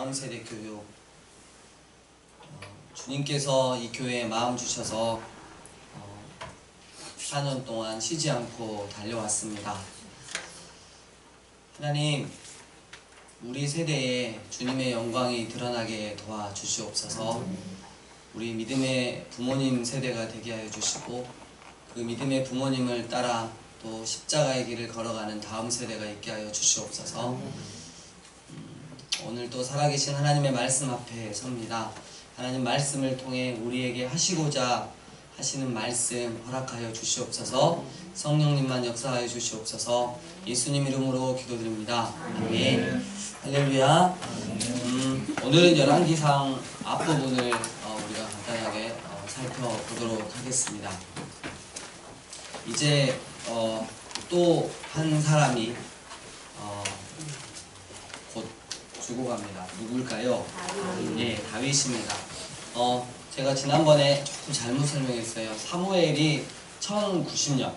다음세대 교육, 주님께서 이 교회에 마음 주셔서 4년 동안 쉬지 않고 달려왔습니다. 하나님, 우리 세대에 주님의 영광이 드러나게 도와주시옵소서. 우리 믿음의 부모님 세대가 되게 하여 주시고, 그 믿음의 부모님을 따라 또 십자가의 길을 걸어가는 다음 세대가 있게 하여 주시옵소서. 오늘 또 살아계신 하나님의 말씀 앞에 섭니다. 하나님 말씀을 통해 우리에게 하시고자 하시는 말씀 허락하여 주시옵소서. 성령님만 역사하여 주시옵소서. 예수님 이름으로 기도드립니다. 아멘. 할렐루야. 오늘은 열왕기상 앞부분을 우리가 간단하게 살펴보도록 하겠습니다. 이제 또 한 사람이 곧 죽어갑니다. 누굴까요? 네, 다윗입니다. 제가 지난번에 조금 잘못 설명했어요. 사무엘이 1090년,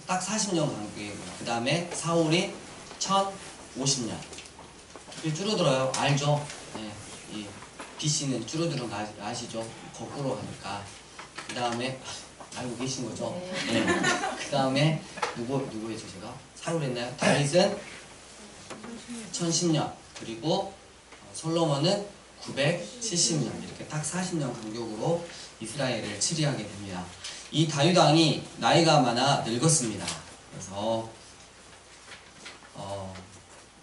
딱 40년 간격이고요. 그 다음에 사울이 1050년. 이게 줄어들어요. 알죠? 네, 이 BC는 줄어드는 거 아시죠? 거꾸로 가니까. 그 다음에 알고 계신 거죠? 네. 그 다음에 누구였죠 제가? 사울 했나요? 다윗은 1010년, 그리고 솔로몬은 970년, 이렇게 딱 40년 간격으로 이스라엘을 치리하게 됩니다. 이 다윗 왕이 나이가 많아 늙었습니다. 그래서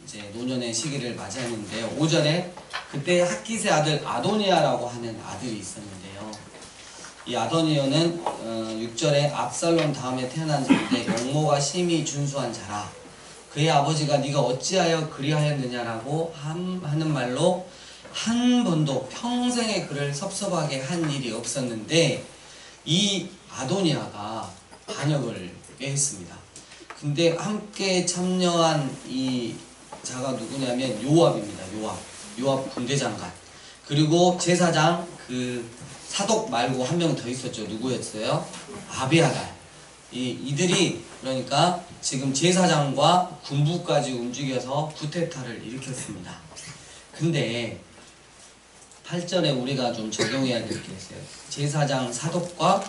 이제 노년의 시기를 맞이했는데요. 5절에 그때 핫깃의 아들 아도니아라고 하는 아들이 있었는데요. 이 아도니아는 6절에 압살롬 다음에 태어난 자인데 용모가 심히 준수한 자라. 그의 아버지가 네가 어찌하여 그리하였느냐라고 하는 말로 한 번도 평생에 그를 섭섭하게 한 일이 없었는데, 이 아도니아가 반역을 꾀했습니다. 근데 함께 참여한 이 자가 누구냐면 요압입니다. 요압 군대장관, 그리고 제사장 그 사독 말고 한 명 더 있었죠. 누구였어요? 아비아달. 이들이 그러니까 지금 제사장과 군부까지 움직여서 쿠데타를 일으켰습니다. 근데 8절에 우리가 좀 적용해야 될 게 있어요. 제사장 사독과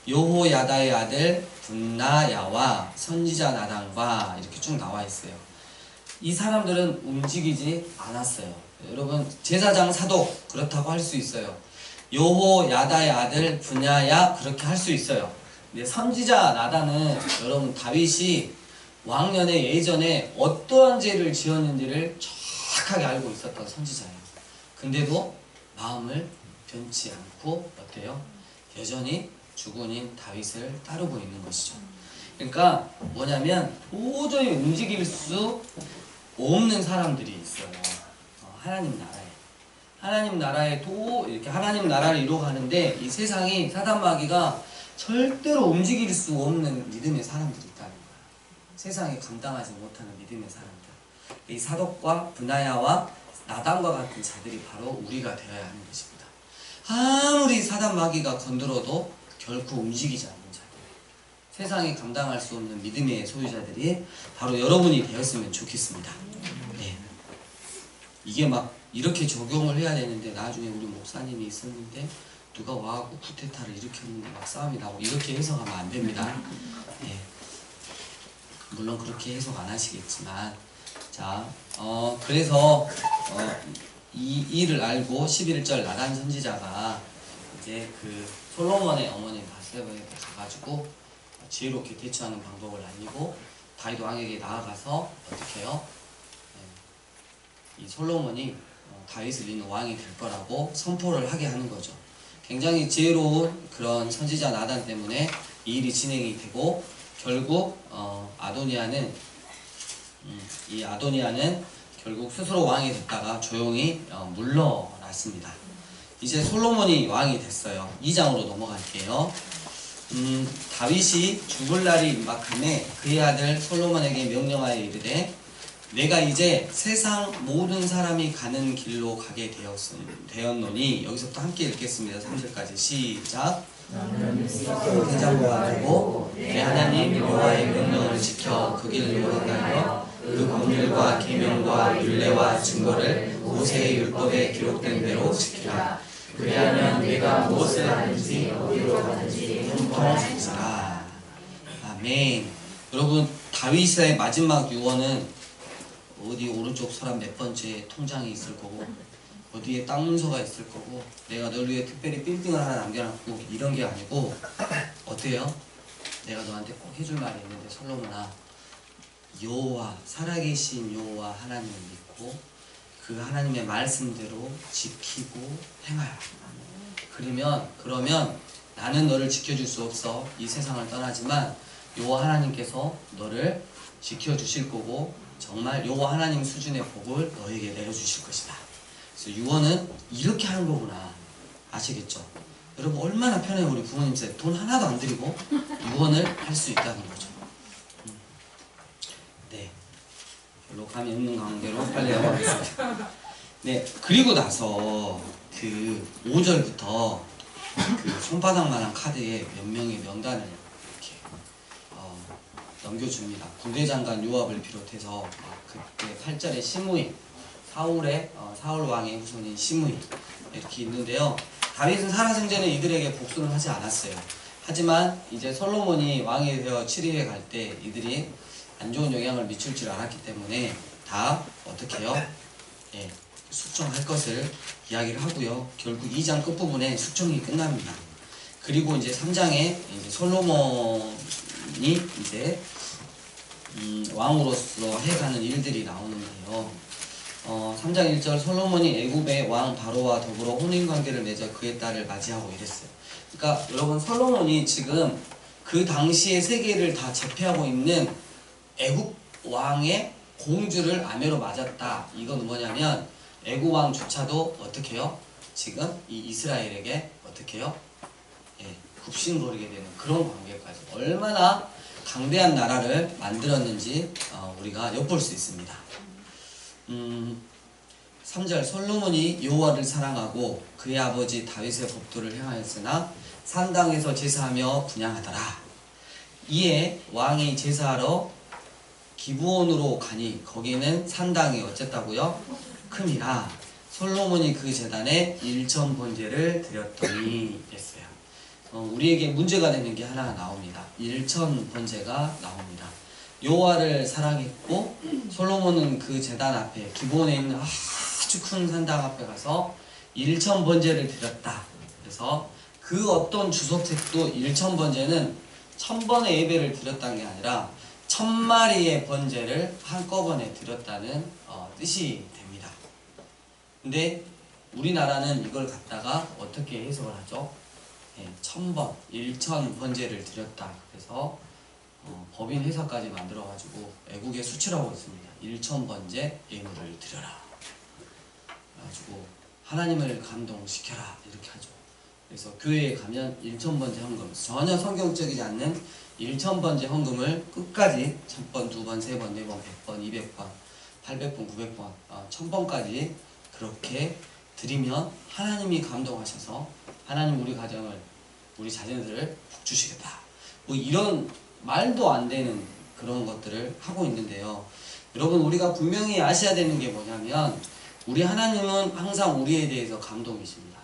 여호야다의 아들 분나야와 선지자 나단과 이렇게 쭉 나와 있어요. 이 사람들은 움직이지 않았어요. 여러분, 제사장 사독 그렇다고 할 수 있어요. 여호야다의 아들 분야야 그렇게 할 수 있어요. 근데 선지자 나단은 여러분, 다윗이 왕년에 예전에 어떠한 죄를 지었는지를 정확하게 알고 있었던 선지자예요. 근데도 마음을 변치 않고 어때요? 여전히 주군인 다윗을 따르고 있는 것이죠. 그러니까 뭐냐면 도저히 움직일 수 없는 사람들이 있어요. 하나님 나라에 또 이렇게 하나님 나라를 이루어가는데 이 세상이 사단 마귀가 절대로 움직일 수 없는 믿음의 사람들이 있다는 거예요. 세상에 감당하지 못하는 믿음의 사람들. 이 사독과 분하야와 나단과 같은 자들이 바로 우리가 되어야 하는 것입니다. 아무리 사단 마귀가 건드려도 결코 움직이지 않는 자들, 세상에 감당할 수 없는 믿음의 소유자들이 바로 여러분이 되었으면 좋겠습니다. 네. 이게 막 이렇게 적용을 해야 되는데 나중에 우리 목사님이 있었는데 누가 와갖고 쿠데타를 일으켰는데 막 싸움이 나고 이렇게 해석하면 안 됩니다. 네. 물론 그렇게 해석 안 하시겠지만, 자, 그래서 이 일을 알고 11절 나단 선지자가 이제 그 솔로몬의 어머니 바세바에게 가가지고 지혜롭게 대처하는 방법을 알리고 다윗 왕에게 나아가서 어떻게 해요? 이 솔로몬이 다윗을 잇는 왕이 될 거라고 선포를 하게 하는 거죠. 굉장히 지혜로운 그런 선지자 나단 때문에 이 일이 진행이 되고, 결국 아도니아는 결국 스스로 왕이 됐다가 조용히 물러났습니다. 이제 솔로몬이 왕이 됐어요. 2장으로 넘어갈게요. 다윗이 죽을 날이 임박하매 그의 아들 솔로몬에게 명령하여 이르되 내가 이제 세상 모든 사람이 가는 길로 가게 되었노니, 여기서부터 함께 읽겠습니다. 3절까지 시작. 대장부가 되고 내 하나님 여호와의 명령을 지켜 그 길로 행하여 그 법률과 계명과 율례와 증거를 모세의 율법에 기록된 대로 지키라. 그리하면 네가 무엇을 하든지 어디로 가든지 형통하리라. 아멘. 여러분, 다윗의 마지막 유언은 어디 오른쪽 서랍 몇 번째 통장이 있을 거고, 어디에 땅 문서가 있을 거고, 내가 널 위해 특별히 빌딩을 하나 남겨놨고, 이런 게 아니고 어때요? 내가 너한테 꼭 해줄 말이 있는데, 솔로몬아, 여호와, 살아계신 여호와 하나님을 믿고 그 하나님의 말씀대로 지키고 행하라. 그러면 나는 너를 지켜줄 수 없어. 이 세상을 떠나지만 여호와 하나님께서 너를 지켜주실 거고, 정말 여호와 하나님 수준의 복을 너에게 내려주실 것이다. 그래서 유언은 이렇게 하는 거구나. 아시겠죠? 여러분, 얼마나 편해요. 우리 부모님 세대 돈 하나도 안 들이고 유언을 할 수 있다는 거죠. 네, 별로 감이 없는 가운데로 빨리 넘어가겠습니다. 네, 그리고 나서 그 5절부터 그 손바닥만한 카드에 몇 명의 명단을 이렇게 넘겨줍니다. 군대장관 요압을 비롯해서 그때 8절에 시므이, 사울 왕의 후손인 시므이 이렇게 있는데요. 다윗은 살아생전에 이들에게 복수는 하지 않았어요. 하지만 이제 솔로몬이 왕이 되어 7위에 갈 때 이들이 안 좋은 영향을 미칠 줄 알았기 때문에 다 어떻게 해요? 예, 숙청할 것을 이야기를 하고요. 결국 2장 끝부분에 숙청이 끝납니다. 그리고 이제 3장에 이제 솔로몬이 이제 왕으로서 해가는 일들이 나오는데요. 3장 1절 솔로몬이 애굽의 왕 바로와 더불어 혼인관계를 맺어 그의 딸을 맞이하고 이랬어요. 그러니까 여러분, 솔로몬이 지금 그 당시의 세계를 다 제패하고 있는 애굽 왕의 공주를 아내로 맞았다. 이건 뭐냐면 애굽 왕조차도 어떻게 해요? 지금 이 이스라엘에게 어떻게 해요? 예, 굽신거리게 되는 그런 관계까지. 얼마나 강대한 나라를 만들었는지 우리가 엿볼 수 있습니다. 3절 솔로몬이 여호와를 사랑하고 그의 아버지 다윗의 법도를 행하였으나 산당에서 제사하며 분향하더라. 이에 왕이 제사하러 기브온으로 가니 거기는 산당이 어쨌다고요? 큼이라. 솔로몬이 그 제단에 1천 번제를 드렸더니 했어요. 우리에게 문제가 되는 게 하나 나옵니다. 1천 번제가 나옵니다. 여호와를 사랑했고 솔로몬은 그 제단 앞에 기브온에 있는 아주 큰 산당 앞에 가서 1천 번제를 드렸다. 그래서 그 어떤 주석책도 1천 번제는 1000번의 예배를 드렸다는 게 아니라 1000마리의 번제를 한꺼번에 드렸다는 뜻이 됩니다. 근데 우리나라는 이걸 갖다가 어떻게 해석을 하죠? 1000번, 1000 번제를 드렸다. 그래서 법인 회사까지 만들어가지고 애국에 수출하고 있습니다. 1000 번제 예물을 드려라. 그래가지고 하나님을 감동시켜라 이렇게 하죠. 그래서 교회에 가면 1000 번제 헌금, 전혀 성경적이지 않는 1000 번제 헌금을 끝까지 1000번, 2번, 3번, 4번, 100번, 200번, 800번, 900번, 1000번까지 그렇게 드리면 하나님이 감동하셔서 하나님 우리 가정을, 우리 자녀들을 복주시겠다. 뭐 이런 말도 안 되는 그런 것들을 하고 있는데요. 여러분, 우리가 분명히 아셔야 되는 게 뭐냐면 우리 하나님은 항상 우리에 대해서 감동이십니다.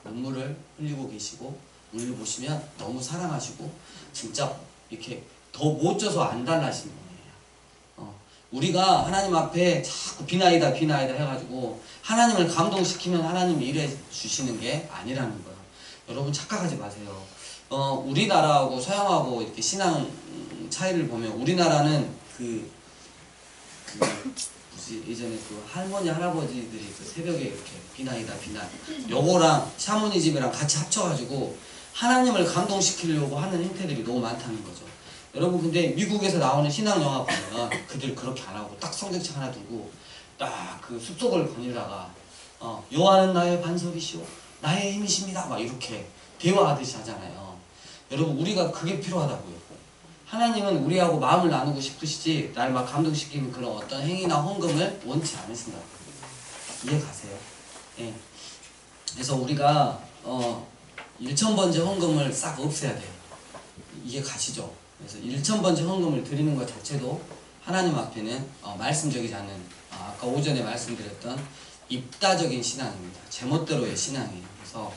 눈물을 흘리고 계시고 우리를 보시면 너무 사랑하시고 진짜 이렇게 더 못 져서 안 달라시는 분이에요. 우리가 하나님 앞에 자꾸 비나이다 해가지고 하나님을 감동시키면 하나님이 일해 주시는 게 아니라는 거예요. 여러분, 착각하지 마세요. 우리나라하고 서양하고 이렇게 신앙 차이를 보면 우리나라는 예전에 그 할머니 할아버지들이 그 새벽에 이렇게 비나이다 요거랑 샤머니즘이랑 같이 합쳐가지고 하나님을 감동시키려고 하는 행태들이 너무 많다는 거죠. 여러분, 근데 미국에서 나오는 신앙 영화 보면 그들 그렇게 안 하고 딱 성경책 하나 두고 딱 그 숲속을 거닐다가 여호와는 나의 반석이시오 나의 힘이십니다 막 이렇게 대화하듯이 하잖아요. 여러분, 우리가 그게 필요하다고요. 하나님은 우리하고 마음을 나누고 싶으시지 날 막 감동시키는 그런 어떤 행위나 헌금을 원치 않으신다. 이해 가세요? 예. 그래서 우리가 1000번째 헌금을 싹 없애야 돼요. 이해 가시죠? 그래서 1000번째 헌금을 드리는 것 자체도 하나님 앞에는 말씀적이지 않은 아까 오전에 말씀드렸던 입다적인 신앙입니다. 제멋대로의 신앙이에요. 그래서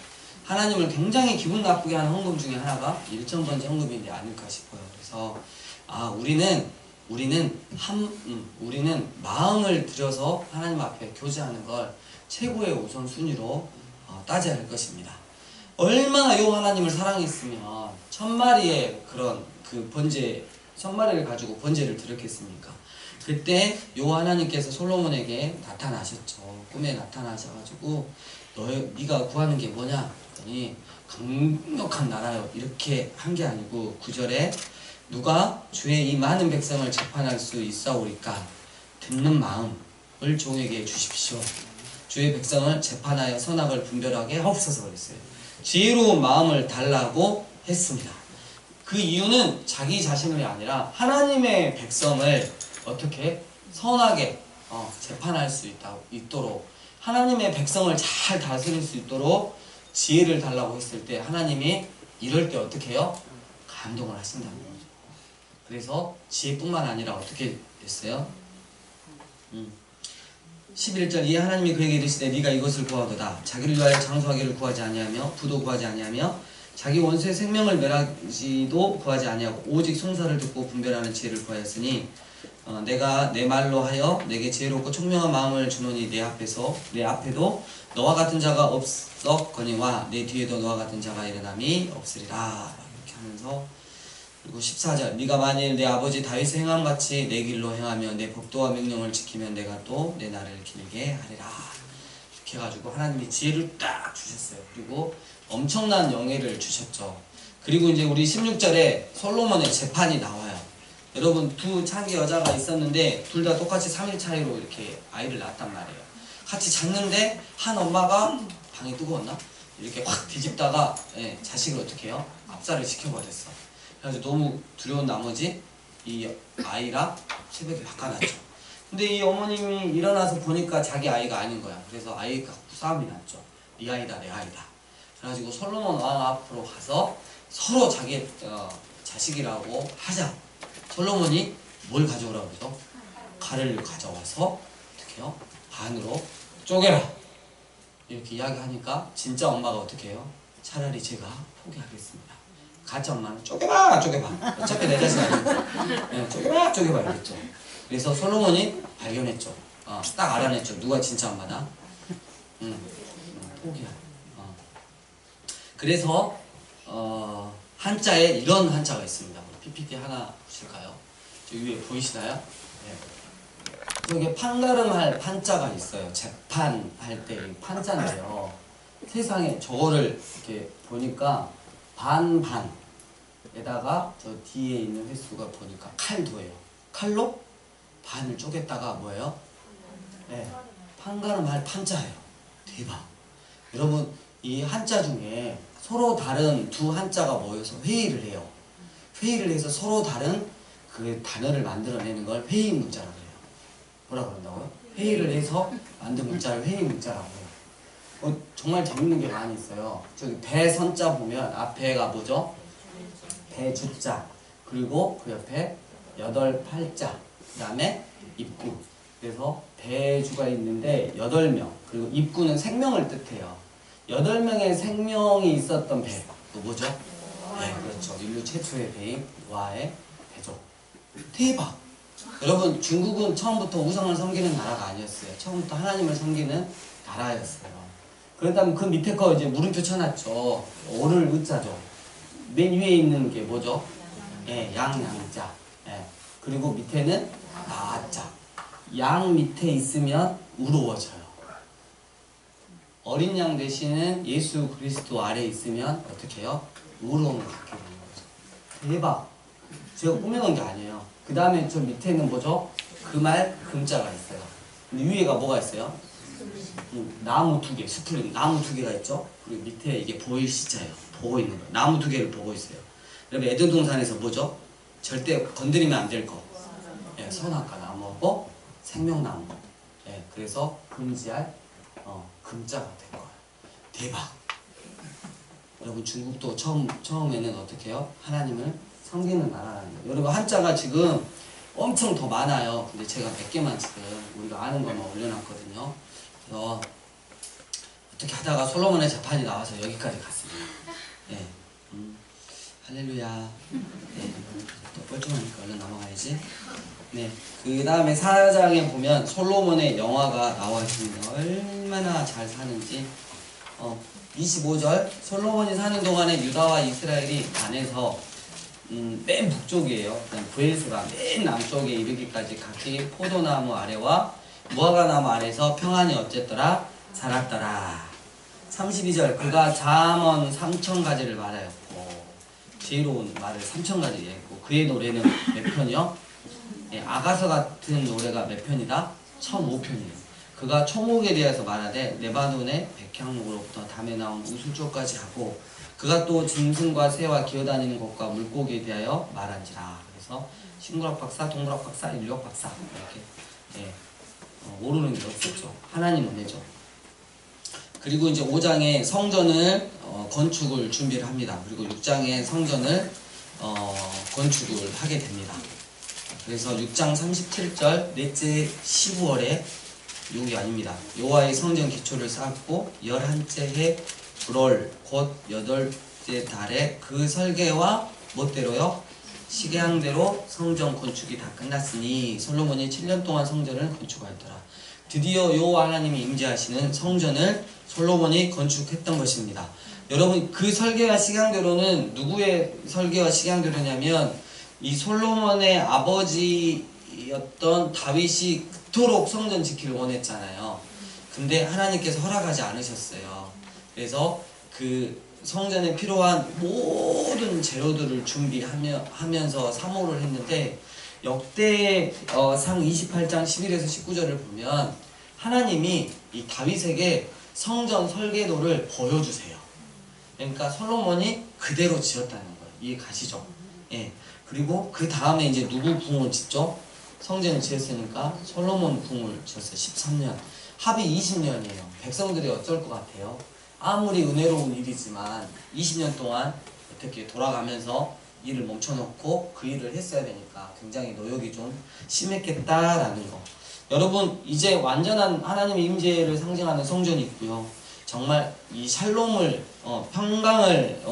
하나님을 굉장히 기분 나쁘게 하는 헌금 중에 하나가 일천번째 헌금인데 아닐까 싶어요. 그래서 우리는 마음을 들여서 하나님 앞에 교제하는 걸 최고의 우선순위로 따져야 할 것입니다. 얼마나 요 하나님을 사랑했으면 천마리의 그런 천마리를 가지고 번제를 드렸겠습니까? 그때 요 하나님께서 솔로몬에게 나타나셨죠. 꿈에 나타나셔가지고 네가 구하는 게 뭐냐? 했더니 강력한 나라요. 이렇게 한 게 아니고 9절에 누가 주의 이 많은 백성을 재판할 수 있사오리까 듣는 마음을 종에게 주십시오. 주의 백성을 재판하여 선악을 분별하게 하옵소서 그랬어요. 지혜로운 마음을 달라고 했습니다. 그 이유는 자기 자신이 아니라 하나님의 백성을 어떻게 선하게 재판할 수 있도록 하나님의 백성을 잘 다스릴 수 있도록 지혜를 달라고 했을 때 하나님이 이럴 때 어떻게 해요? 감동을 하신다는 거죠. 그래서 지혜뿐만 아니라 어떻게 됐어요? 11절 이에 하나님이 그에게 이르시되 네가 이것을 구하도다. 자기를 위하여 장수하기를 구하지 아니하며 부도 구하지 아니하며 자기 원수의 생명을 멸하지도 구하지 아니하고 오직 송사를 듣고 분별하는 지혜를 구하였으니 내가 내 말로 하여 내게 지혜롭고 총명한 마음을 주노니 내 앞에도 너와 같은 자가 없었거니와 내 뒤에도 너와 같은 자가 일어남이 없으리라. 이렇게 하면서 그리고 14절 네가 만일 내 아버지 다윗의 행함같이 내 길로 행하며 내 법도와 명령을 지키면 내가 또 내 날을 길게 하리라. 이렇게 해가지고 하나님이 지혜를 딱 주셨어요. 그리고 엄청난 영예를 주셨죠. 그리고 이제 우리 16절에 솔로몬의 재판이 나와요. 여러분 두 창기 여자가 있었는데 둘 다 똑같이 3일 차이로 이렇게 아이를 낳았단 말이에요. 같이 잤는데 한 엄마가 방이 뜨거웠나? 이렇게 확 뒤집다가 자식을 어떻게 해요? 압살을 시켜버렸어. 그래서 너무 두려운 나머지 이 아이랑 새벽에 바꿔놨죠. 근데 이 어머님이 일어나서 보니까 자기 아이가 아닌 거야. 그래서 아이가 싸움이 났죠. 네 아이다 내 아이다. 그래가지고 솔로몬 왕 앞으로 가서 서로 자기 자식이라고 하자. 솔로몬이 뭘 가져오라고 그러죠? 칼을 가져와서 어떻게 해요? 반으로 쪼개라. 이렇게 이야기하니까 진짜 엄마가 어떻게 해요? 차라리 제가 포기하겠습니다. 가짜 엄마는 쪼개봐 어차피 내 자식 아니니까 쪼개봐 이랬죠. 그래서 솔로몬이 발견했죠. 딱 알아냈죠. 누가 진짜 엄마다. 포기야. 그래서 한자에 이런 한자가 있습니다. PPT 하나 보실까요? 저 위에 보이시나요? 네. 여기 판가름할 판자가 있어요. 재판할 때 판자인데요. 세상에 저거를 이렇게 보니까 반에다가 저 뒤에 있는 횟수가 보니까 칼도예요. 칼로 반을 쪼갰다가 뭐예요? 네, 판가름할 판자예요. 대박. 여러분 이 한자 중에 서로 다른 두 한자가 모여서 회의를 해요. 회의를 해서 서로 다른 그 단어를 만들어내는 걸 회의 문자라고 해요. 뭐라 그런다고요? 회의를 해서 만든 문자를 회의 문자라고 해요. 정말 재밌는 게 많이 있어요. 저기 배선자 보면 앞에가 뭐죠? 배주자. 그리고 그 옆에 8팔자. 그 다음에 입구. 그래서 배주가 있는데 8명. 그리고 입구는 생명을 뜻해요. 8명의 생명이 있었던 배. 또 뭐죠? 네, 그렇죠. 인류 최초의 배인 노아의 배죠. 대박! 여러분, 중국은 처음부터 우상을 섬기는 나라가 아니었어요. 처음부터 하나님을 섬기는 나라였어요. 그렇다면 그 밑에 거 이제 물음표 쳐놨죠. 오를 의자죠. 맨 위에 있는 게 뭐죠? 양자. 그리고 밑에는 나자. 양 밑에 있으면 우러워져요. 어린 양 대신은 예수 그리스도 아래에 있으면 어떻게 해요? 우러움을 갖게 되는 거죠. 대박! 제가 꾸며놓은 게 아니에요. 그 다음에 저 밑에는 뭐죠? 금알 금자가 있어요. 근데 위에가 뭐가 있어요? 나무 2개, 수풀 나무 2개가 있죠? 그리고 밑에 이게 보일 시자예요. 보고 있는 거예요. 나무 2개를 보고 있어요. 그러면 에덴 동산에서 뭐죠? 절대 건드리면 안 될 거. 선악과 나무하고 생명나무. 그래서 금지할 금자가 된 거예요. 대박. 여러분 중국도 처음에는 어떻게 해요? 하나님을 섬기는 나라라는 거예요. 여러분 한자가 지금 엄청 더 많아요. 근데 제가 몇 개만 지금 우리가 아는 것만 올려놨거든요. 그래서 어떻게 하다가 솔로몬의 재판이 나와서 여기까지 갔습니다. 네. 할렐루야. 네. 또 뻘쭘하니까 얼른 넘어가야지. 네. 그 다음에 4장에 보면 솔로몬의 영화가 나와 있습니다. 얼마나 잘 사는지. 25절 솔로몬이 사는 동안에 유다와 이스라엘이 안에서 맨 북쪽이에요. 브엘스가 맨 남쪽에 이르기까지 각기 포도나무 아래와 무화과나무 아래에서 평안히 어쨌더라 자랐더라. 32절 그가 잠언 3,000가지를 말하였고 지혜로운 말을 3,000가지 했고 그의 노래는 몇 편이요? 예, 아가서 같은 노래가 몇 편이다? 1,005편이에요. 그가 초목에 대해서 말하되 레바논의 백향목으로부터 담에 나온 우슬초까지 하고 그가 또 짐승과 새와 기어다니는 것과 물고기에 대하여 말한지라. 그래서 신구락 박사, 동구락 박사, 인력 박사 이렇게 예, 모르는 게 없었죠. 하나님 은혜죠. 그리고 이제 5장에 성전을 건축을 준비를 합니다. 그리고 6장에 성전을 건축을 하게 됩니다. 그래서 6장 37절 넷째 15월에 욕이 아닙니다. 여호와의 성전 기초를 쌓고 11째 해 불월 곧 8째 달에 그 설계와 멋대로요 시계항대로 성전 건축이 다 끝났으니 솔로몬이 7년 동안 성전을 건축하였더라. 드디어 여호와 하나님이 임재하시는 성전을 솔로몬이 건축했던 것입니다. 여러분 그 설계와 시계항대로는 누구의 설계와 시계항대로냐면 이 솔로몬의 아버지였던 다윗이 그토록 성전 지키를 원했잖아요. 근데 하나님께서 허락하지 않으셨어요. 그래서 그 성전에 필요한 모든 재료들을 준비하면서 사모를 했는데 역대상 28장 11에서 19절을 보면 하나님이 이 다윗에게 성전 설계도를 보여주세요. 그러니까 솔로몬이 그대로 지었다는 거예요. 이해 가시죠? 예. 그리고 그 다음에 이제 누구 궁을 짓죠? 성전을 지었으니까 솔로몬 궁을 지었어요. 13년. 합이 20년이에요. 백성들이 어쩔 것 같아요? 아무리 은혜로운 일이지만 20년 동안 어떻게 돌아가면서 일을 멈춰놓고 그 일을 했어야 되니까 굉장히 노역이 좀 심했겠다라는 거. 여러분 이제 완전한 하나님의 임재를 상징하는 성전이 있고요. 정말 이 샬롬을 평강을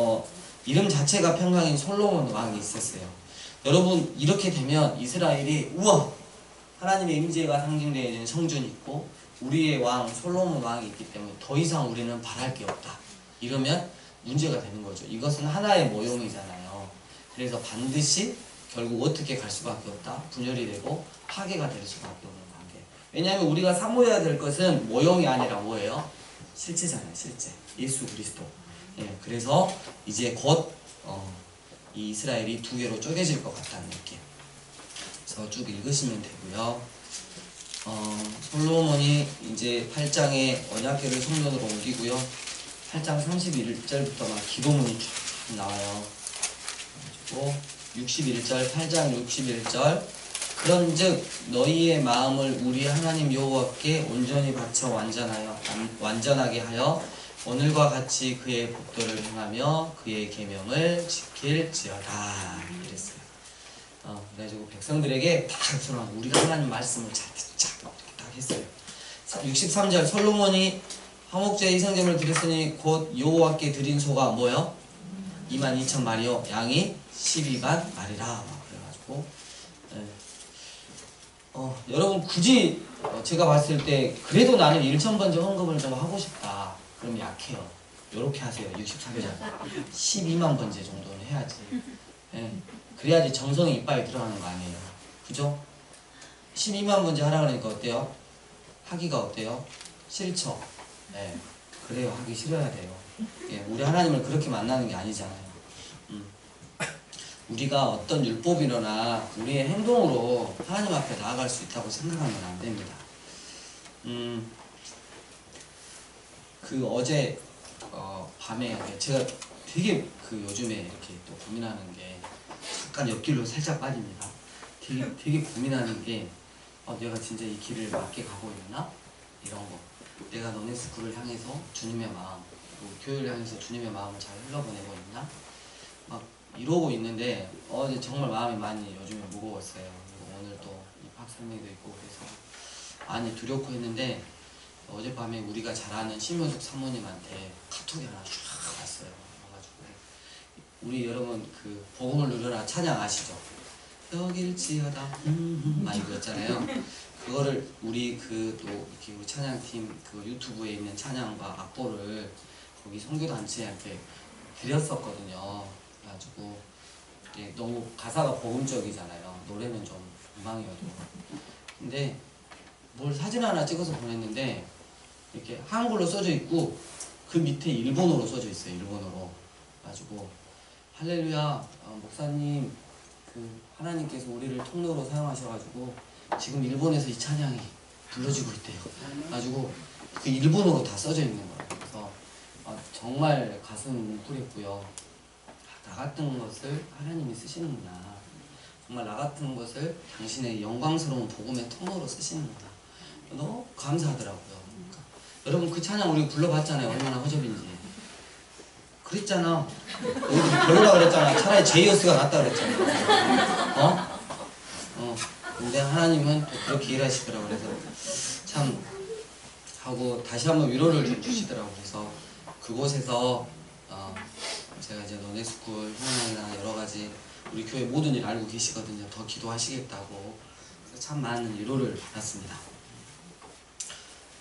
이름 자체가 평강인 솔로몬 왕이 있었어요. 여러분 이렇게 되면 이스라엘이 우와 하나님의 임재가 상징되어 있는 성전이 있고 우리의 왕 솔로몬 왕이 있기 때문에 더 이상 우리는 바랄 게 없다. 이러면 문제가 되는 거죠. 이것은 하나의 모형이잖아요. 그래서 반드시 결국 어떻게 갈 수밖에 없다. 분열이 되고 파괴가 될 수밖에 없는 관계. 왜냐하면 우리가 사모해야 될 것은 모형이 아니라 뭐예요? 실제잖아요. 실제. 예수 그리스도. 예, 그래서 이제 곧 이 이스라엘이 두 개로 쪼개질 것 같다는 느낌. 그래서 쭉 읽으시면 되고요. 솔로몬이 이제 8장에 언약궤를 성전으로 옮기고요. 8장 31절부터 막 기도문이 쫙 나와요. 그리고 61절, 8장 61절 그런즉 너희의 마음을 우리 하나님 여호와께 온전히 바쳐 완전하게 하여 오늘과 같이 그의 법도를 행하며 그의 계명을 지킬지어다 이랬어요. 그래가지고 백성들에게 딱 우리가 하나님 말씀을 잘 듣자 딱 했어요. 63절 솔로몬이 화목제의 희생제물을 드렸으니 곧 여호와께 드린 소가 뭐요? 22,000마리요 양이 12만 마리라. 그래가지고 여러분 굳이 제가 봤을 때 그래도 나는 1,000번째 헌금을 좀 하고 싶다. 그럼 약해요. 요렇게 하세요. 64절 12만 번째 정도는 해야지. 예. 그래야지 정성이 이빨에 들어가는 거 아니에요. 그죠? 12만 번째 하라 그러니까 어때요? 하기가 어때요? 싫죠? 예. 그래요. 하기 싫어야 돼요. 예. 우리 하나님을 그렇게 만나는 게 아니잖아요. 우리가 어떤 율법이나 우리의 행동으로 하나님 앞에 나아갈 수 있다고 생각하면 안 됩니다. 그 어제 밤에 제가 되게 그 요즘에 이렇게 또 고민하는 게 잠깐 옆길로 살짝 빠집니다. 되게 고민하는 게 내가 진짜 이 길을 맞게 가고 있나? 이런 거. 내가 너네 스쿨을 향해서 주님의 마음, 교회를 향해서 주님의 마음을 잘 흘러보내고 있나? 막 이러고 있는데 어제 정말 마음이 많이 요즘에 무거웠어요. 그리고 오늘 또 입학 설명회도 있고 그래서 많이 두렵고 했는데 어젯밤에 우리가 잘 아는 신효숙 사모님한테 카톡이 하나 쫙 왔어요. 와가지고 우리 여러분 그 복음을 누려라 찬양 아시죠? 여길지어다 많이 불렀잖아요. 그거를 우리 그 또 이렇게 우리 찬양팀 그 유튜브에 있는 찬양과 악보를 거기 선교단체한테 드렸었거든요. 그래가지고 너무 가사가 복음적이잖아요. 노래는 좀 엉망이어도. 근데 뭘 사진 하나 찍어서 보냈는데 이렇게 한글로 써져 있고 그 밑에 일본어로 써져 있어요. 일본어로. 그래가지고 할렐루야 목사님 그 하나님께서 우리를 통로로 사용하셔가지고 지금 일본에서 이 찬양이 불러지고 있대요. 그래가지고 그 일본어로 다 써져 있는 거예요. 그래서 정말 가슴 뭉클했고요. 나 같은 것을 하나님이 쓰시는구나. 정말 나 같은 것을 당신의 영광스러운 복음의 통로로 쓰시는구나. 너무 감사하더라고요. 그러니까 여러분 그 찬양 우리 불러봤잖아요. 얼마나 허접인지. 그랬잖아. 우리도 별로라 그랬잖아. 차라리 제이어스가 낫다 그랬잖아. 근데 하나님은 또 그렇게 일하시더라고. 그래서 참 하고 다시 한번 위로를 좀 주시더라고. 그래서 그곳에서 제가 이제 너네스쿨 현황이나 여러 가지 우리 교회 모든 일 알고 계시거든요. 더 기도하시겠다고. 그래서 참 많은 위로를 받았습니다.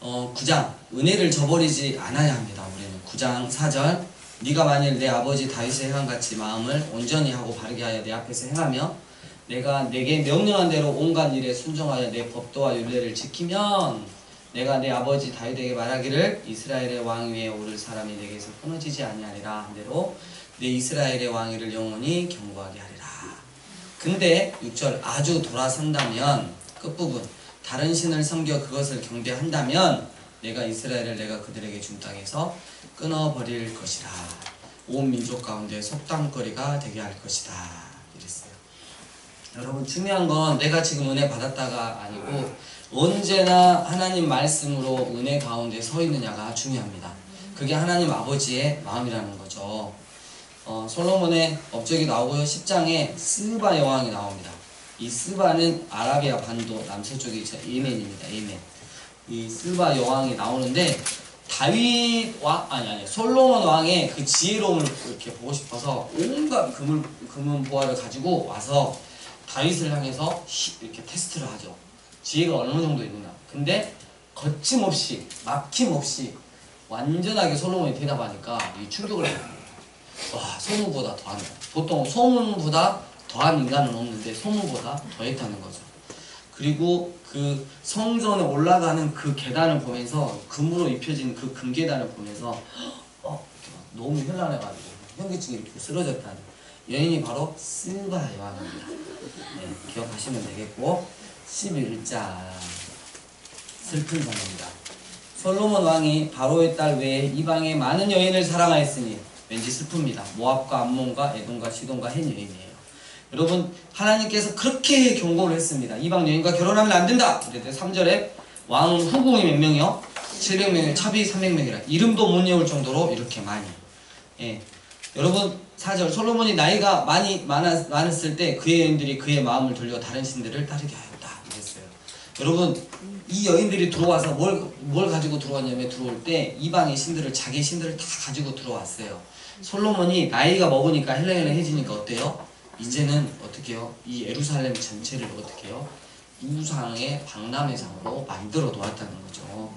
9장 은혜를 저버리지 않아야 합니다. 우리는 9장 4절 네가 만일 내 아버지 다윗의 행함같이 마음을 온전히 하고 바르게 하여 내 앞에서 행하며 내가 내게 명령한 대로 온갖 일에 순종하여 내 법도와 율례를 지키면 내가 내 아버지 다윗에게 말하기를 이스라엘의 왕 위에 오를 사람이 내게서 끊어지지 아니하리라 한 대로 내 이스라엘의 왕위를 영원히 경고하게 하리라. 근데 6절 아주 돌아선다면 끝부분 다른 신을 섬겨 그것을 경배한다면 내가 이스라엘을 내가 그들에게 준 땅에서 끊어버릴 것이라. 온 민족 가운데 속담거리가 되게 할 것이다. 이랬어요. 여러분 중요한 건 내가 지금 은혜 받았다가 아니고 언제나 하나님 말씀으로 은혜 가운데 서 있느냐가 중요합니다. 그게 하나님 아버지의 마음이라는 거죠. 솔로몬의 업적이 나오고요. 10장에 스바 여왕이 나옵니다. 이 스바는 아라비아 반도 남서쪽이 예멘입니다. 예멘. 이 스바 여왕이 나오는데 다윗 왕 솔로몬 왕의 그 지혜로움을 이렇게 보고 싶어서 온갖 금은 보화를 가지고 와서 다윗을 향해서 이렇게 테스트를 하죠. 지혜가 어느 정도 있느냐. 근데 거침없이 막힘없이 완전하게 솔로몬이 대답하니까 이 충격을 받습니다. 와, 소문보다 더한다. 보통 소문보다 더한 인간은 없는데 소문보다 더했다는 거죠. 그리고 그 성전에 올라가는 그 계단을 보면서 금으로 입혀진 그 금계단을 보면서 너무 현란해가지고 현기증이 이렇게 쓰러졌다는 여인이 바로 스바 여왕입니다. 네, 기억하시면 되겠고 11장 슬픈 상입니다. 솔로몬 왕이 바로의 딸 외에 이방의 많은 여인을 사랑하였으니 왠지 슬픕니다. 모압과 암몬과 에돔과 시돈과 헨 여인이에요. 여러분 하나님께서 그렇게 경고를 했습니다. 이방 여인과 결혼하면 안 된다. 그랬더니 3절에 왕은 후궁이 몇 명이요? 700명이요. 차비 300명이라 이름도 못 외울 정도로 이렇게 많이. 예. 여러분 4절 솔로몬이 나이가 많았을 때 그의 여인들이 그의 마음을 돌려 다른 신들을 따르게 하였다. 그랬어요. 여러분 이 여인들이 들어와서 뭘 가지고 들어왔냐면 들어올 때 이방의 신들을 자기 신들을 다 가지고 들어왔어요. 솔로몬이 나이가 먹으니까 헬레헬레해지니까 어때요? 이제는 어떻게 해요? 이 예루살렘 전체를 어떻게 해요? 우상의 박람회 상으로 만들어 놓았다는 거죠.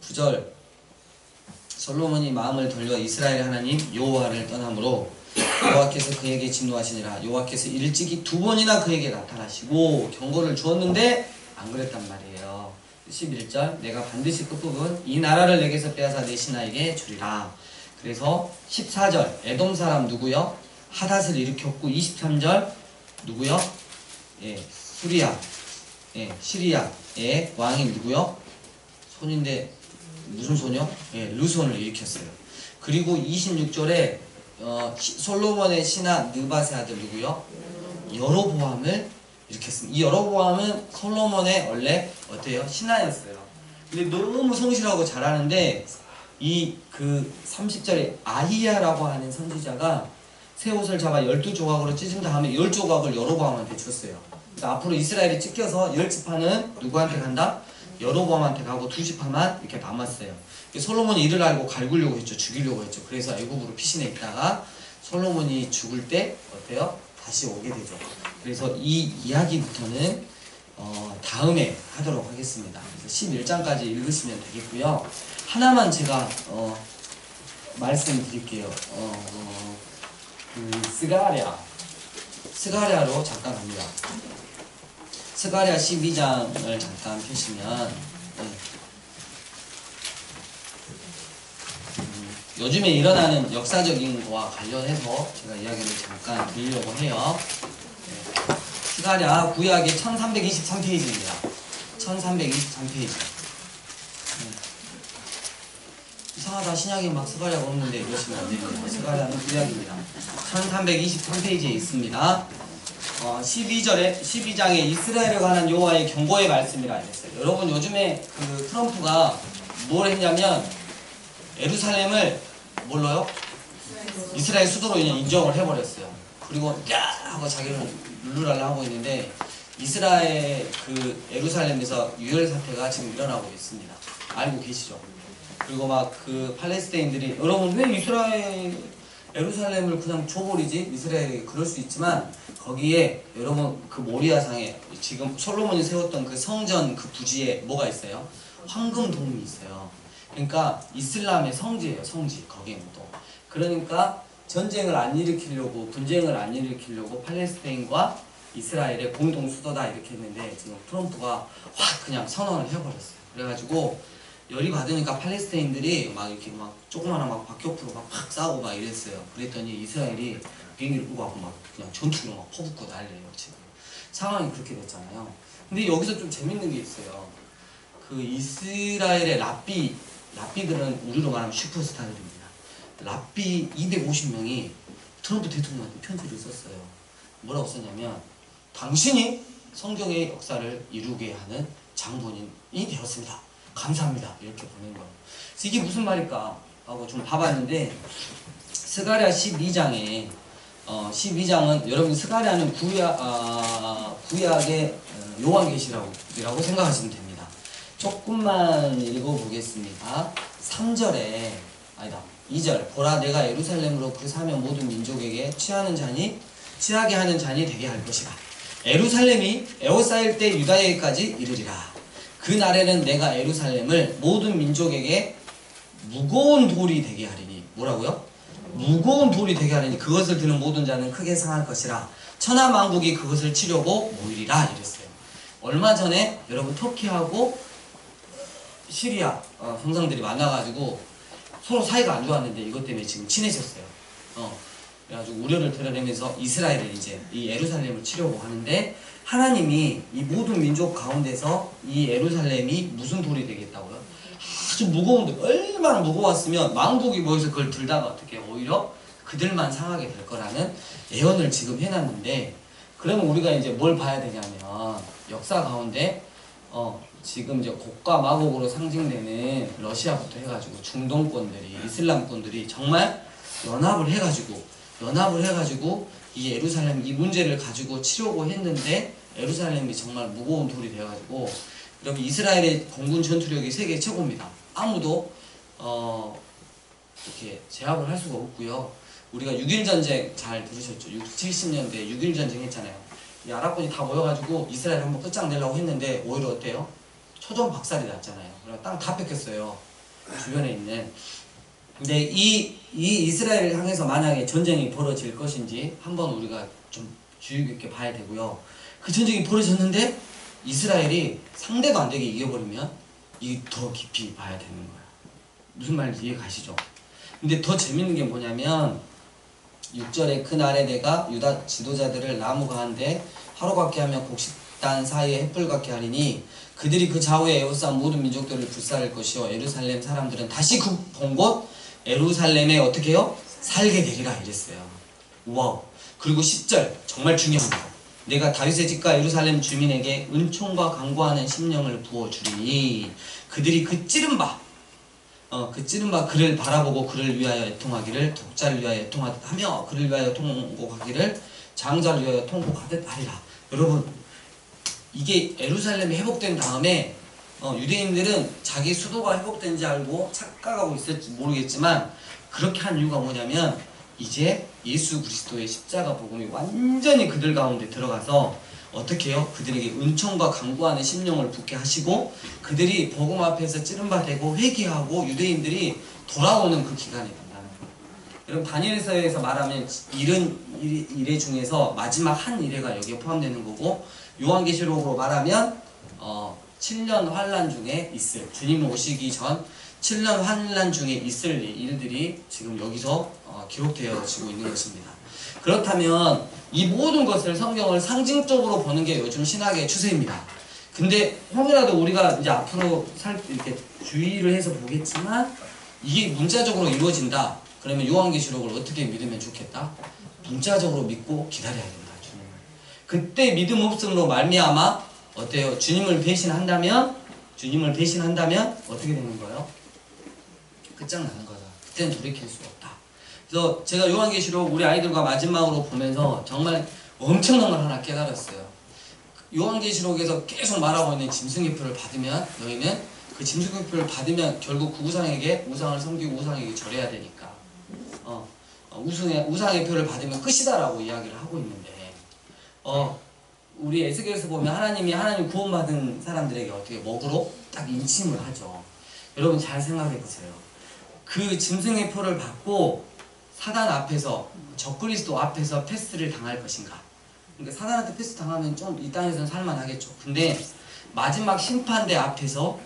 9절 솔로몬이 마음을 돌려 이스라엘 하나님 여호와를 떠나므로 여호와께서 그에게 진노하시니라. 여호와께서 일찍이 2번이나 그에게 나타나시고 경고를 주었는데 안 그랬단 말이에요. 11절 내가 반드시 끝부분 이 나라를 내게서 빼앗아 내 신하에게 주리라. 그래서 14절 에돔 사람 누구요? 하닷을 일으켰고 23절 누구요? 예, 수리아 시리아의 왕이 누구요? 손인데 무슨 손이요? 예, 르손을 일으켰어요. 그리고 26절에 솔로몬의 신하 느밧의 아들 누구요? 여로보암을 일으켰습니다. 이 여로보암은 솔로몬의 원래 어때요? 신하였어요. 근데 너무 성실하고 잘하는데 이 그 30절에 아히야라고 하는 선지자가 새 옷을 잡아 12조각으로 찢은 다음에 10조각을 여로보암한테 줬어요. 그러니까 앞으로 이스라엘이 찢겨서 10지파는 누구한테 간다? 여로보암한테 가고 두 지파만 이렇게 남았어요. 솔로몬이 이를 알고 갈구려고 했죠. 죽이려고 했죠. 그래서 애굽으로 피신해 있다가 솔로몬이 죽을 때 어때요? 다시 오게 되죠. 그래서 이 이야기부터는 다음에 하도록 하겠습니다. 그래서 11장까지 읽으시면 되겠고요. 하나만 제가 말씀드릴게요. 스가랴로 잠깐 갑니다. 스가랴 12장을 잠깐 펴시면 요즘에 일어나는 역사적인 거와 관련해서 제가 이야기를 잠깐 드리려고 해요. 스가랴 구약의 1323페이지입니다. 1323페이지. 이상하다, 신약에 막 스가랴가 없는데 이러시면 안 됩니다. 스가랴는 구약입니다. 1323페이지에 있습니다. 12장에 이스라엘에 관한 여호와의 경고의 말씀이라 했어요. 여러분, 요즘에 그 트럼프가 뭘 했냐면 예루살렘을 뭘로요? 이스라엘 수도로 그냥 인정을 해버렸어요. 그리고 야 하고 자기는 룰루랄라 하고 있는데 이스라엘 그 예루살렘에서 유혈 사태가 지금 일어나고 있습니다. 알고 계시죠? 그리고 막 그 팔레스타인들이 여러분 왜 예루살렘을 그냥 줘버리지? 이스라엘이 그럴 수 있지만 거기에 여러분 그 모리아상에 지금 솔로몬이 세웠던 그 성전 그 부지에 뭐가 있어요? 황금돔이 있어요. 그러니까 이슬람의 성지예요. 성지. 거기는 또. 그러니까 전쟁을 안 일으키려고, 분쟁을 안 일으키려고 팔레스타인과 이스라엘의 공동 수도다 이렇게 했는데 지금 트럼프가 확 그냥 선언을 해버렸어요. 그래가지고 열이 받으니까 팔레스타인들이 막 이렇게 막 조그마한 막 박격포로 막 싸우고 막 이랬어요. 그랬더니 이스라엘이 비행기를 끄고 하고 막 그냥 전투로 막 퍼붓고 난리예요. 지금 상황이 그렇게 됐잖아요. 근데 여기서 좀 재밌는 게 있어요. 그 이스라엘의 랍비들은 우리로 말하면 슈퍼스타들입니다. 랍비 250명이 트럼프 대통령한테 편지를 썼어요. 뭐라고 썼냐면 당신이 성경의 역사를 이루게 하는 장본인이 되었습니다. 감사합니다. 이렇게 보낸 거예요. 그래서 이게 무슨 말일까 하고 좀 봐봤는데 스가랴 12장에 12장은 여러분 스가랴는 구약의 요한계시라고 생각하시면 됩니다. 조금만 읽어보겠습니다. 3절에 아니다 2절 보라 내가 예루살렘으로 그 사면 모든 민족에게 취하게 하는 잔이 되게 할 것이라. 예루살렘이 에워싸일 때 유다에게까지 이르리라. 그 날에는 내가 예루살렘을 모든 민족에게 무거운 돌이 되게 하리니. 뭐라고요? 무거운 돌이 되게 하리니 그것을 드는 모든 자는 크게 상할 것이라. 천하 만국이 그것을 치려고 모이리라 이랬어요. 얼마 전에 여러분 터키하고 시리아 성상들이 만나가지고 서로 사이가 안 좋았는데 이것 때문에 지금 친해졌어요. 그래가지고 우려를 드러내면서 이스라엘을 이제 이 예루살렘을 치려고 하는데 하나님이 이 모든 민족 가운데서 이 예루살렘이 무슨 돌이 되겠다고요? 아주 무거운 돌, 얼마나 무거웠으면 만국이 모여서 그걸 들다가 어떻게 오히려 그들만 상하게 될 거라는 예언을 지금 해놨는데 그러면 우리가 이제 뭘 봐야 되냐면 역사 가운데 지금 이제 곡과 마곡으로 상징되는 러시아부터 해가지고 중동권들이 이슬람권들이 정말 연합을 해가지고 이 예루살렘 이 문제를 가지고 치려고 했는데 예루살렘이 정말 무거운 돌이 되어가지고 여러분 이스라엘의 공군 전투력이 세계 최고입니다. 아무도 이렇게 제압을 할 수가 없고요. 우리가 6.1 전쟁 잘 들으셨죠? 70년대 6.1 전쟁 했잖아요. 이 아랍군이 다 모여가지고 이스라엘 한번 끝장내려고 했는데 오히려 어때요? 초전 박살이 났잖아요. 그래서 땅 다 뺏겼어요. 주변에 있는. 근데 이 이스라엘을 향해서 만약에 전쟁이 벌어질 것인지 한번 우리가 좀 주의 깊게 봐야 되고요. 그 전쟁이 벌어졌는데 이스라엘이 상대도 안 되게 이겨버리면 이 더 깊이 봐야 되는 거예요. 무슨 말인지 이해 가시죠? 근데 더 재밌는 게 뭐냐면 6절에 그날에 내가 유다 지도자들을 나무 가운데 하루같게 하며 곡식단 사이에 햇불 같게 하리니 그들이 그 좌우에 에워싼 모든 민족들을 불사를 것이요 예루살렘 사람들은 다시 그 본 곳 예루살렘에 어떻게 해요? 살게 되리라 이랬어요. 우와. 그리고 10절 정말 중요합니다. 내가 다윗의 집과 예루살렘 주민에게 은총과 강구하는 심령을 부어주리니 그들이 그 찌른 바 그를 바라보고 그를 위하여 애통하기를 독자를 위하여 애통하듯 하며 그를 위하여 통곡하기를 장자를 위하여 통곡하듯 하리라. 여러분 이게 예루살렘이 회복된 다음에 유대인들은 자기 수도가 회복된지 알고 착각하고 있을지 모르겠지만 그렇게 한 이유가 뭐냐면 이제 예수 그리스도의 십자가 복음이 완전히 그들 가운데 들어가서 어떻게 해요? 그들에게 은총과 간구하는 심령을 붙게 하시고 그들이 복음 앞에서 찌른바되고 회개하고 유대인들이 돌아오는 그 기간이 된다는 거예요. 여러분 다니엘서에서 말하면 70 중에서 마지막 한 일회가 여기에 포함되는 거고 요한계시록으로 말하면 7년 환란 중에 있을 주님 오시기 전 7년 환란 중에 있을 일들이 지금 여기서 기록되어지고 있는 것입니다. 그렇다면 이 모든 것을 성경을 상징적으로 보는 게 요즘 신학의 추세입니다. 근데 형이라도 우리가 이제 앞으로 이렇게 주의를 해서 보겠지만 이게 문자적으로 이루어진다. 그러면 요한계시록을 어떻게 믿으면 좋겠다? 문자적으로 믿고 기다려야 된다. 주님을. 그때 믿음 없음으로 말미암아 어때요? 주님을 배신한다면 어떻게 되는 거예요? 끝장나는 거다. 그때는 돌이킬 수 없다. 그래서 제가 요한계시록 우리 아이들과 마지막으로 보면서 정말 엄청난 걸 하나 깨달았어요. 요한계시록에서 계속 말하고 있는 짐승의 표를 받으면 너희는 그 짐승의 표를 받으면 결국 그 우상에게 우상을 섬기고 우상에게 절해야 되니까 우상의 표를 받으면 끝이다라고 이야기를 하고 있는데 우리 에스겔에서 보면 하나님 구원받은 사람들에게 어떻게 먹으로 딱 인침을 하죠. 여러분 잘 생각해 보세요. 그 짐승의 표를 받고 사단 앞에서 적그리스도 앞에서 패스를 당할 것인가? 그러니까 사단한테 패스 당하면 좀 이 땅에서는 살만하겠죠. 근데 마지막 심판대 앞에서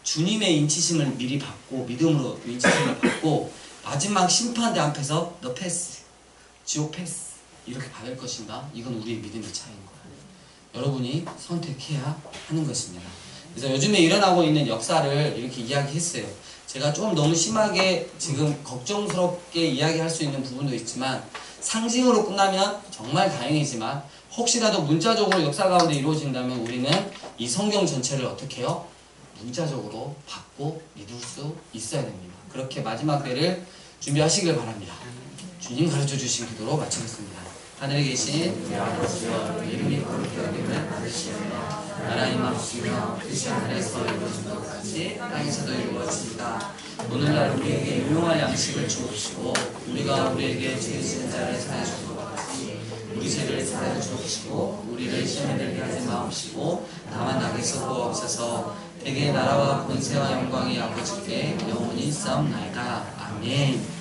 주님의 인치심을 미리 받고 믿음으로 인치심을 받고 마지막 심판대 앞에서 너 패스, 지옥 패스 이렇게 받을 것인가? 이건 우리의 믿음의 차이인 거예요. 여러분이 선택해야 하는 것입니다. 그래서 요즘에 일어나고 있는 역사를 이렇게 이야기했어요. 제가 좀 너무 심하게 지금 걱정스럽게 이야기할 수 있는 부분도 있지만 상징으로 끝나면 정말 다행이지만 혹시라도 문자적으로 역사 가운데 이루어진다면 우리는 이 성경 전체를 어떻게 해요? 문자적으로 받고 믿을 수 있어야 됩니다. 그렇게 마지막 때를 준비하시길 바랍니다. 주님 가르쳐 주신 기도로 마치겠습니다. 하늘에 계신 우리 아버지여 이름이 거룩히 여김을 받으시오며 나라 임하시며 뜻이 하늘에서 이루어진 것 같이 땅에서도 이루어지이다. 오늘날 우리에게 유용한 양식을 주옵시고 우리가 우리에게 죄 지은 자를 사하여 준 것 같이 우리 죄를 사하여 주옵시고 우리를 시험에 들게 하지 마옵시고 다만 악에 쏘옵소서. 대개 나라와 권세와 영광이 아버지께 영원히 싸움나이다. 아멘.